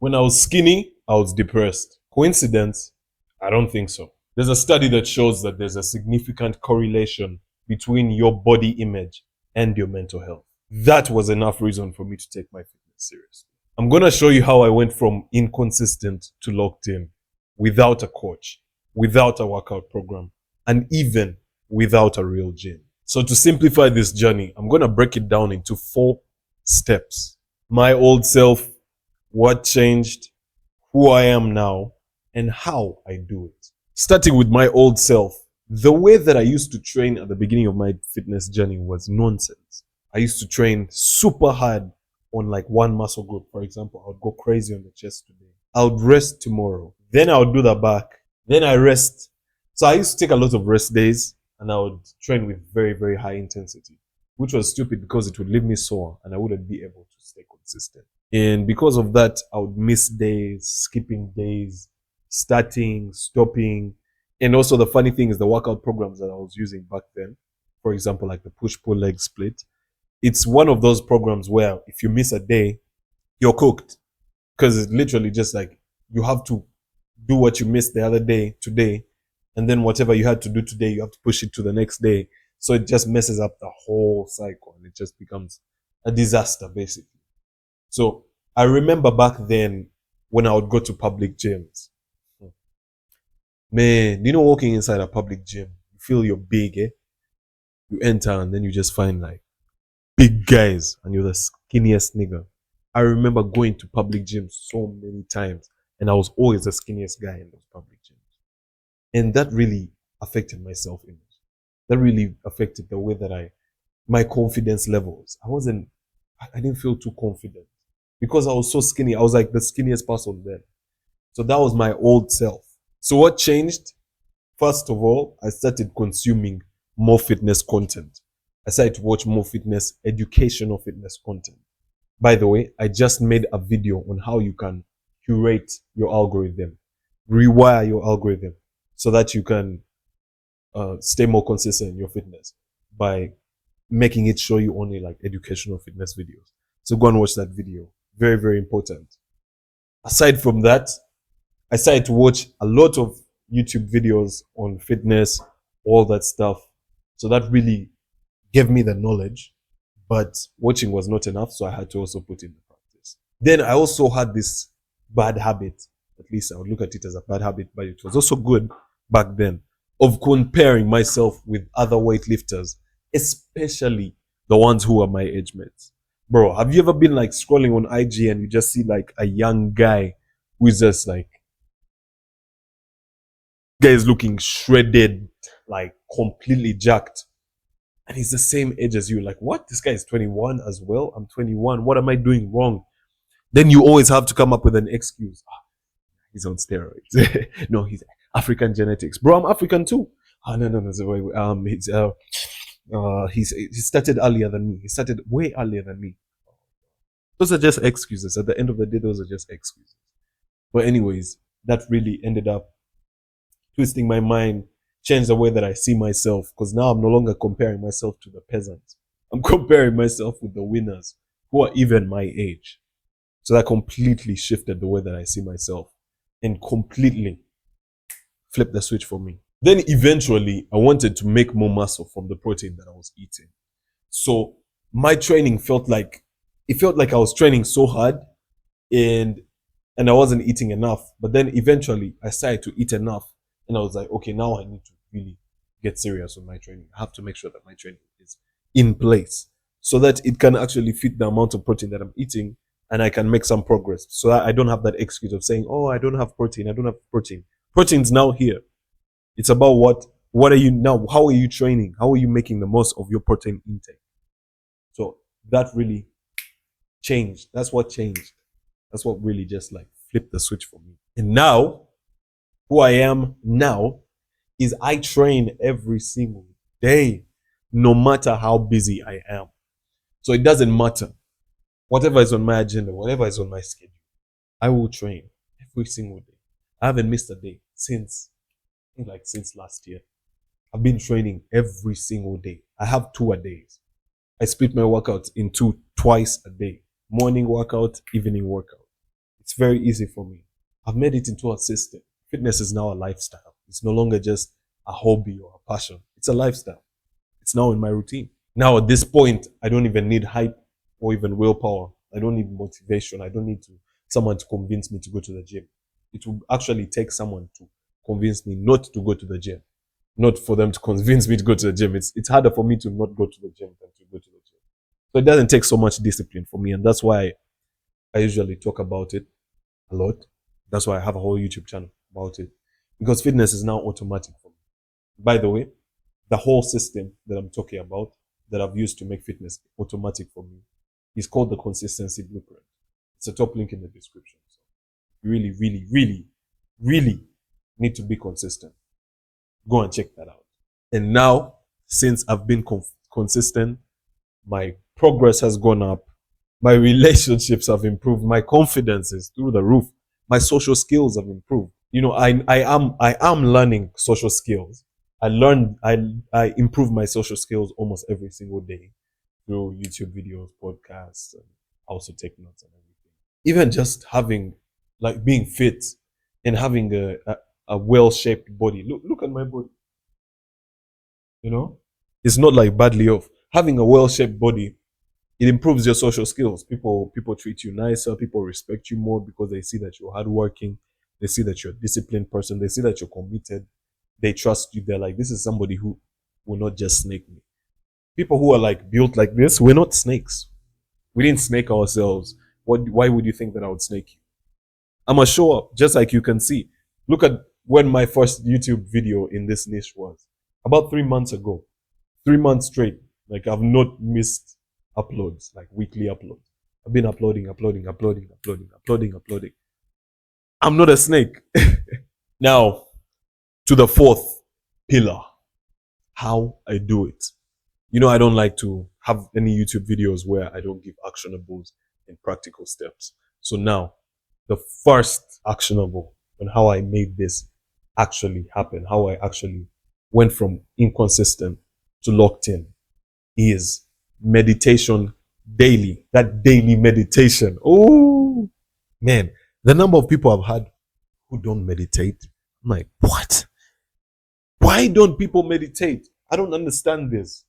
When I was skinny, I was depressed. Coincidence? I don't think so. There's a study that shows that there's a significant correlation between your body image and your mental health. That was enough reason for me to take my fitness seriously. I'm going to show you how I went from inconsistent to locked in without a coach, without a workout program, and even without a real gym. So to simplify this journey, I'm going to break it down into 4 steps. My old self, what changed, who I am now, and how I do it. Starting with my old self, the way that I used to train at the beginning of my fitness journey was nonsense. I used to train super hard on like one muscle group. For example, I would go crazy on the chest today. I would rest tomorrow. Then I would do the back. Then I rest. So I used to take a lot of rest days and I would train with very, very high intensity, which was stupid because it would leave me sore and I wouldn't be able to stay consistent. And because of that, I would miss days, skipping days, starting, stopping. And also the funny thing is the workout programs that I was using back then, for example, like the push-pull leg split, it's one of those programs where if you miss a day, you're cooked. Because it's literally just like you have to do what you missed the other day today, and then whatever you had to do today, you have to push it to the next day. So it just messes up the whole cycle and it just becomes a disaster, basically. So I remember back then when I would go to public gyms. Man, you know, walking inside a public gym, you feel you're big, eh? You enter and then you just find like big guys and you're the skinniest nigga. I remember going to public gyms so many times and I was always the skinniest guy in those public gyms. And that really affected my self-image. That really affected the way that my confidence levels. I didn't feel too confident because I was so skinny. I was like the skinniest person then. So that was my old self. So what changed? First of all, I started consuming more fitness content. I started to watch more educational fitness content. By the way, I just made a video on how you can curate your algorithm, rewire your algorithm so that you can stay more consistent in your fitness by making it show you only like educational fitness videos. So go and watch that video. Very, very important. Aside from that, I started to watch a lot of YouTube videos on fitness, all that stuff. So that really gave me the knowledge, but watching was not enough. So I had to also put in the practice. Then I also had this bad habit, at least I would look at it as a bad habit, but it was also good back then, of comparing myself with other weightlifters, especially the ones who are my age mates. Bro, have you ever been like scrolling on IG and you just see like a young guy who is just like, guy is looking shredded, like completely jacked, and he's the same age as you? Like, what? This guy is 21 as well. I'm 21. What am I doing wrong? Then you always have to come up with an excuse. He's on steroids. No, he's African genetics. Bro, I'm African too. No. He started earlier than me. He started way earlier than me. Those are just excuses. At the end of the day, those are just excuses. But anyways, that really ended up twisting my mind, changed the way that I see myself, because now I'm no longer comparing myself to the peasants. I'm comparing myself with the winners who are even my age. So that completely shifted the way that I see myself and completely flipped the switch for me. Then eventually I wanted to make more muscle from the protein that I was eating. So my training felt like I was training so hard and I wasn't eating enough. But then eventually I started to eat enough and I was like, okay, now I need to really get serious with my training. I have to make sure that my training is in place so that it can actually fit the amount of protein that I'm eating and I can make some progress. So that I don't have that excuse of saying, oh, I don't have protein. I don't have protein. Protein's now here. It's about what are you now? How are you training? How are you making the most of your protein intake? So that really changed. That's what changed. That's what really just like flipped the switch for me. And now, who I am now is I train every single day, no matter how busy I am. So it doesn't matter. Whatever is on my agenda, whatever is on my schedule, I will train every single day. I haven't missed a day since last year. I've been training every single day. I have 2-a-days. I split my workouts into twice a day. Morning workout, evening workout. It's very easy for me. I've made it into a system. Fitness is now a lifestyle. It's no longer just a hobby or a passion. It's a lifestyle. It's now in my routine. Now at this point, I don't even need hype or even willpower. I don't need motivation. I don't need someone to convince me to go to the gym. It will actually take someone to convince me not to go to the gym, not for them to convince me to go to the gym. It's harder for me to not go to the gym than to go to the gym. So it doesn't take so much discipline for me, and that's why I usually talk about it a lot. That's why I have a whole YouTube channel about it, because fitness is now automatic for me. By the way, the whole system that I'm talking about, that I've used to make fitness automatic for me, is called the consistency blueprint. It's a top link in the description. So you really, really, really, really need to be consistent. Go and check that out. And now, since I've been consistent, my progress has gone up. My relationships have improved. My confidence is through the roof. My social skills have improved. You know, I am learning social skills. I improve my social skills almost every single day through YouTube videos, podcasts, and also take notes and everything. Even just having, like, being fit and having a well-shaped body. Look at my body. You know, it's not like badly off. Having a well-shaped body, it improves your social skills. People treat you nicer. People respect you more because they see that you're hardworking. They see that you're a disciplined person. They see that you're committed. They trust you. They're like, this is somebody who will not just snake me. People who are like built like this, we're not snakes. We didn't snake ourselves. Why would you think that I would snake you? I'm a show up, just like you can see. Look at when my first YouTube video in this niche was. About 3 months ago. 3 months straight. Like, I've not missed uploads, like weekly uploads. I've been uploading. I'm not a snake. Now, to the fourth pillar, how I do it. You know, I don't like to have any YouTube videos where I don't give actionables and practical steps. So now, the first actionable on how I made this actually happen, how I actually went from inconsistent to locked in, is meditation daily. That daily meditation. Oh, man. The number of people I've had who don't meditate, I'm like, what? Why don't people meditate? I don't understand this.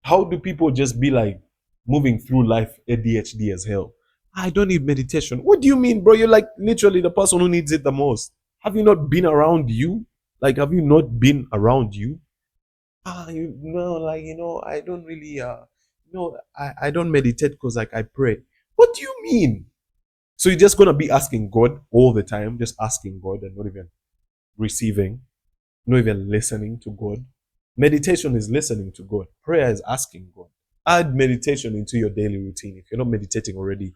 How do people just be like moving through life ADHD as hell? I don't need meditation. What do you mean, bro? You're like literally the person who needs it the most. Have you not been around you? Like, have you not been around you? You know, like, I don't really, I don't meditate because, like, I pray. What do you mean? So you're just going to be asking God all the time, just asking God and not even receiving, not even listening to God. Meditation is listening to God. Prayer is asking God. Add meditation into your daily routine. If you're not meditating already,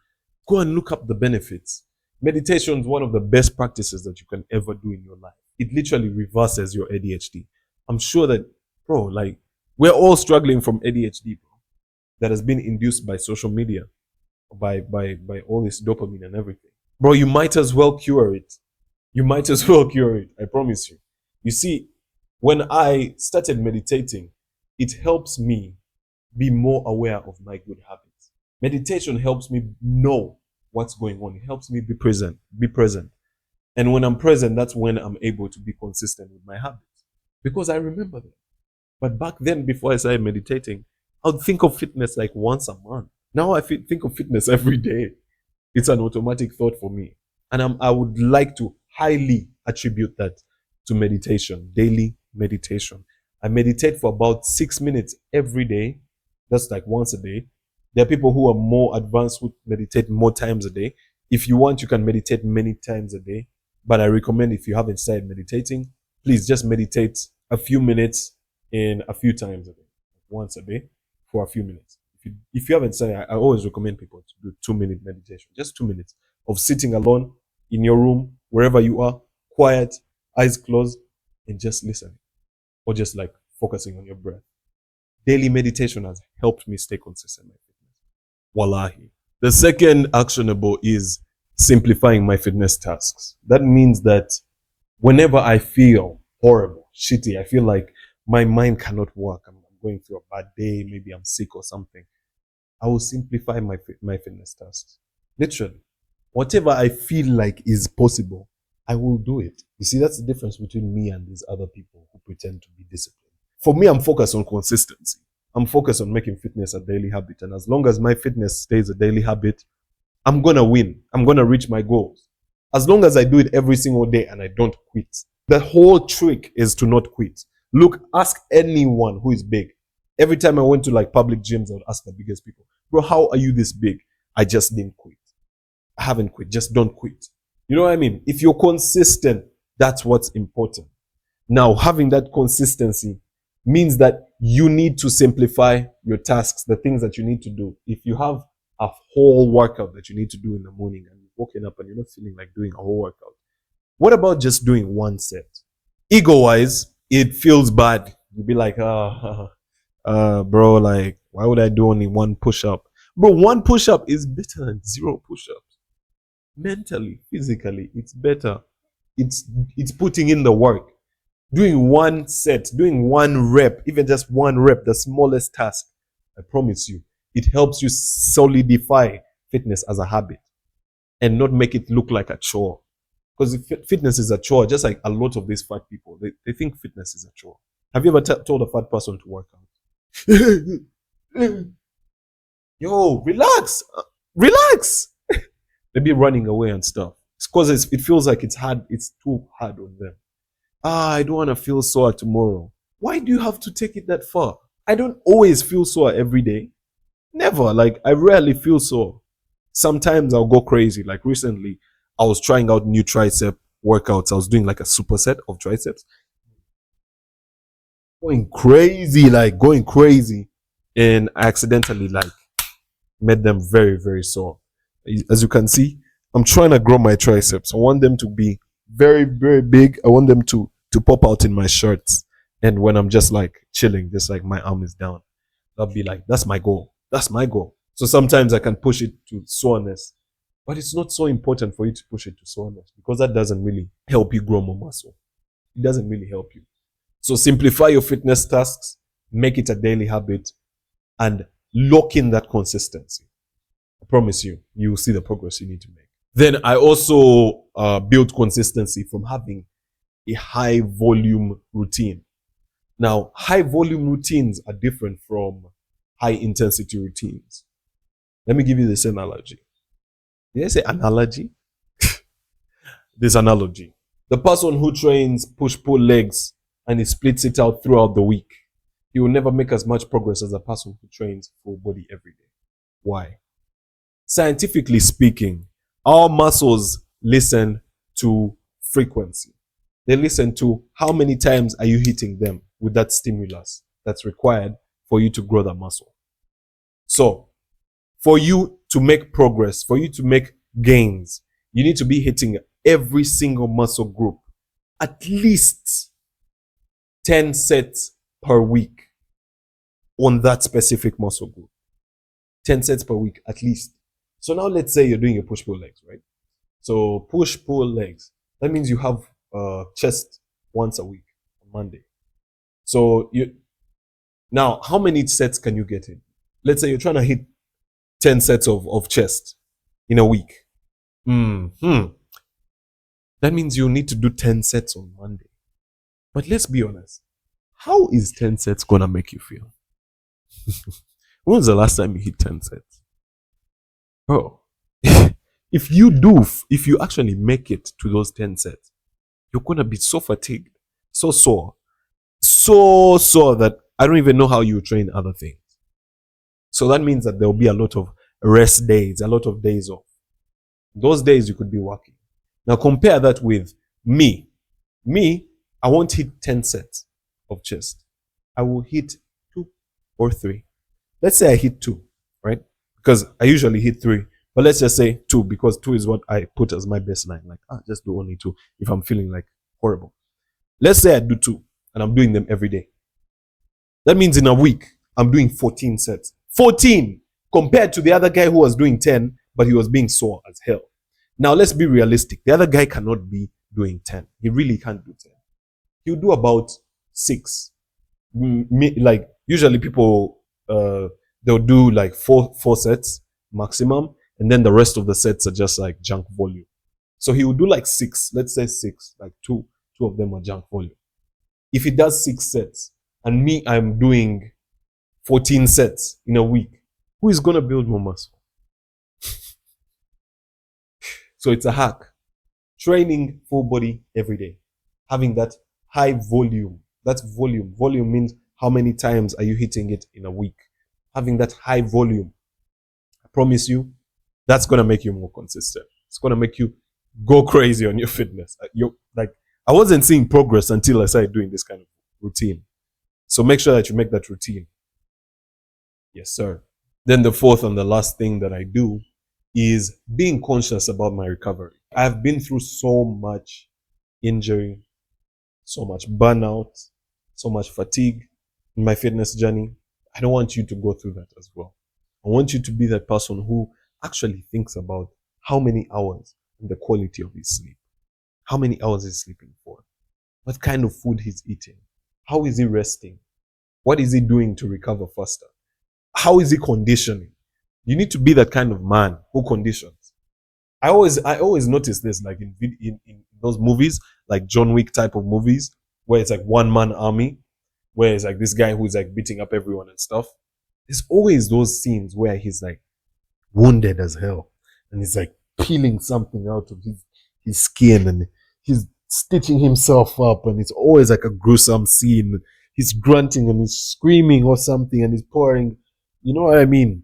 go and look up the benefits. Meditation is one of the best practices that you can ever do in your life. It literally reverses your ADHD. I'm sure that, bro, like, we're all struggling from ADHD, bro, that has been induced by social media, by all this dopamine and everything. Bro, you might as well cure it. You might as well cure it. I promise you. You see, when I started meditating, it helps me be more aware of my good habits. Meditation helps me know what's going on. It helps me be present. And when I'm present, that's when I'm able to be consistent with my habits. Because I remember them. But back then, before I started meditating, I would think of fitness like once a month. Now I think of fitness every day. It's an automatic thought for me. And I would like to highly attribute that to meditation, daily meditation. I meditate for about 6 minutes every day. That's like once a day. There are people who are more advanced who meditate more times a day. If you want, you can meditate many times a day. But I recommend, if you haven't started meditating, please just meditate a few minutes and a few times a day. Once a day for a few minutes. If you haven't started, I always recommend people to do 2-minute meditation. Just 2 minutes of sitting alone in your room, wherever you are, quiet, eyes closed, and just listening. Or just like focusing on your breath. Daily meditation has helped me stay consistent. Wallahi. The second actionable is simplifying my fitness tasks. That means that whenever I feel horrible, shitty, I feel like my mind cannot work, I'm going through a bad day, maybe I'm sick or something, I will simplify my fitness tasks. Literally. Whatever I feel like is possible, I will do it. You see, that's the difference between me and these other people who pretend to be disciplined. For me, I'm focused on consistency. I'm focused on making fitness a daily habit. And as long as my fitness stays a daily habit, I'm going to win. I'm going to reach my goals. As long as I do it every single day and I don't quit. The whole trick is to not quit. Look, ask anyone who is big. Every time I went to like public gyms, I would ask the biggest people, bro, how are you this big? I just didn't quit. I haven't quit. Just don't quit. You know what I mean? If you're consistent, that's what's important. Now, having that consistency means that you need to simplify your tasks, the things that you need to do. If you have a whole workout that you need to do in the morning and you're waking up and you're not feeling like doing a whole workout, what about just doing one set? Ego-wise, it feels bad. You'll be like, bro, like, why would I do only one push-up? Bro, one push-up is better than 0 push-ups. Mentally, physically, it's better. It's putting in the work. Doing one set, doing one rep, even just one rep, the smallest task, I promise you, it helps you solidify fitness as a habit and not make it look like a chore. Because fitness is a chore, just like a lot of these fat people, they think fitness is a chore. Have you ever told a fat person to work out? Yo, relax, relax. They be running away and stuff. It's because it feels like it's hard, it's too hard on them. I don't want to feel sore tomorrow. Why do you have to take it that far? I don't always feel sore every day. Never. Like, I rarely feel sore. Sometimes I'll go crazy. Like recently, I was trying out new tricep workouts. I was doing like a superset of triceps. Going crazy. And I accidentally like made them very, very sore. As you can see, I'm trying to grow my triceps. I want them to be very, very big. I want them to pop out in my shirts. And when I'm just like chilling, just like my arm is down, I'll be like, that's my goal. That's my goal. So sometimes I can push it to soreness, but it's not so important for you to push it to soreness because that doesn't really help you grow more muscle. It doesn't really help you. So simplify your fitness tasks, make it a daily habit, and lock in that consistency. I promise you, you will see the progress you need to make. Then I also built consistency from having a high volume routine. Now, high volume routines are different from high intensity routines. Let me give you this analogy. Did I say analogy? This analogy. The person who trains push-pull legs and he splits it out throughout the week, he will never make as much progress as a person who trains full body every day. Why? Scientifically speaking, our muscles listen to frequency. They listen to how many times are you hitting them with that stimulus that's required for you to grow the muscle. So, for you to make progress, for you to make gains, you need to be hitting every single muscle group at least 10 sets per week on that specific muscle group. 10 sets per week at least. So now let's say you're doing your push-pull legs, right? So push-pull legs. That means you have chest once a week on Monday. So now how many sets can you get in? Let's say you're trying to hit 10 sets of chest in a week. That means you need to do 10 sets on Monday. But let's be honest. How is 10 sets gonna make you feel? When was the last time you hit 10 sets? Bro, if you actually make it to those 10 sets, you're gonna be so fatigued, so sore that I don't even know how you train other things. So that means that there will be a lot of rest days, a lot of days off. Those days you could be working. Now compare that with me. Me, I won't hit 10 sets of chest. I will hit 2 or 3. Let's say I hit 2, right? Because I usually hit 3. But let's just say 2 because 2 is what I put as my baseline. Like, just do only 2 if I'm feeling like horrible. Let's say I do 2 and I'm doing them every day. That means in a week, I'm doing 14 sets. 14 compared to the other guy who was doing 10, but he was being sore as hell. Now, let's be realistic. The other guy cannot be doing 10. He really can't do 10. He'll do about 6. Like, usually people, they'll do like 4 sets maximum. and then the rest of the sets are just like junk volume. So he would do like 6, let's say 6, like two of them are junk volume. If he does 6 sets and me, I'm doing 14 sets in a week, who is going to build more muscle? So it's a hack. Training full body every day. Having that high volume. That's volume. Volume means how many times are you hitting it in a week. Having that high volume. I promise you, that's going to make you more consistent. It's going to make you go crazy on your fitness. I wasn't seeing progress until I started doing this kind of routine. So make sure that you make that routine. Yes, sir. Then the fourth and the last thing that I do is being conscious about my recovery. I've been through so much injury, so much burnout, so much fatigue in my fitness journey. I don't want you to go through that as well. I want you to be that person who actually thinks about how many hours and the quality of his sleep. How many hours he's sleeping for? What kind of food he's eating? How is he resting? What is he doing to recover faster? How is he conditioning? You need to be that kind of man who conditions. I always notice this, like in those movies, like John Wick type of movies, where it's like one man army, where it's like this guy who's like beating up everyone and stuff. There's always those scenes where he's like wounded as hell, and he's like peeling something out of his skin, and he's stitching himself up, and it's always like a gruesome scene. He's grunting and he's screaming or something, and he's pouring. You know what I mean?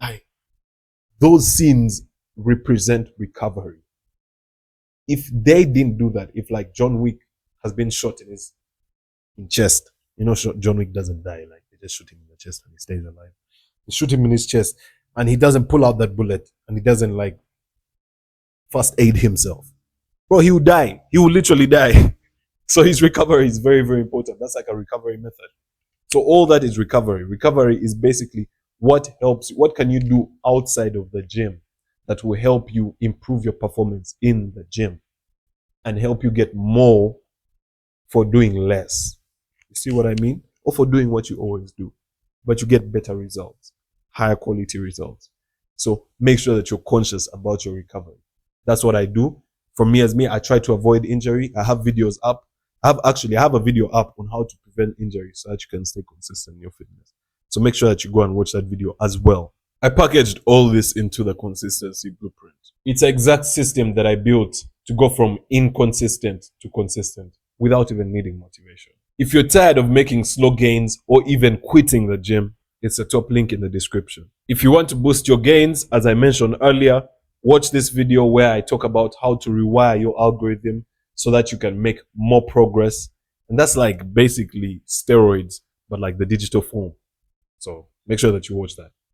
Like, those scenes represent recovery. If they didn't do that, if like John Wick has been shot in chest, you know, John Wick doesn't die. Like, they just shoot him in the chest and he stays alive. They shoot him in his chest and he doesn't pull out that bullet and he doesn't like first aid himself. Bro, he will die. He will literally die. So his recovery is very, very important. That's like a recovery method. So all that is recovery. Recovery is basically what helps you. What can you do outside of the gym that will help you improve your performance in the gym and help you get more for doing less? You see what I mean? Or for doing what you always do, but you get better results, higher quality results. So make sure that you're conscious about your recovery. That's what I do. For me as me, I try to avoid injury. I have videos up. I have a video up on how to prevent injury so that you can stay consistent in your fitness. So make sure that you go and watch that video as well. I packaged all this into the consistency blueprint. It's an exact system that I built to go from inconsistent to consistent without even needing motivation. If you're tired of making slow gains or even quitting the gym, it's a top link in the description. If you want to boost your gains, as I mentioned earlier, watch this video where I talk about how to rewire your algorithm so that you can make more progress. And that's like basically steroids, but like the digital form. So make sure that you watch that.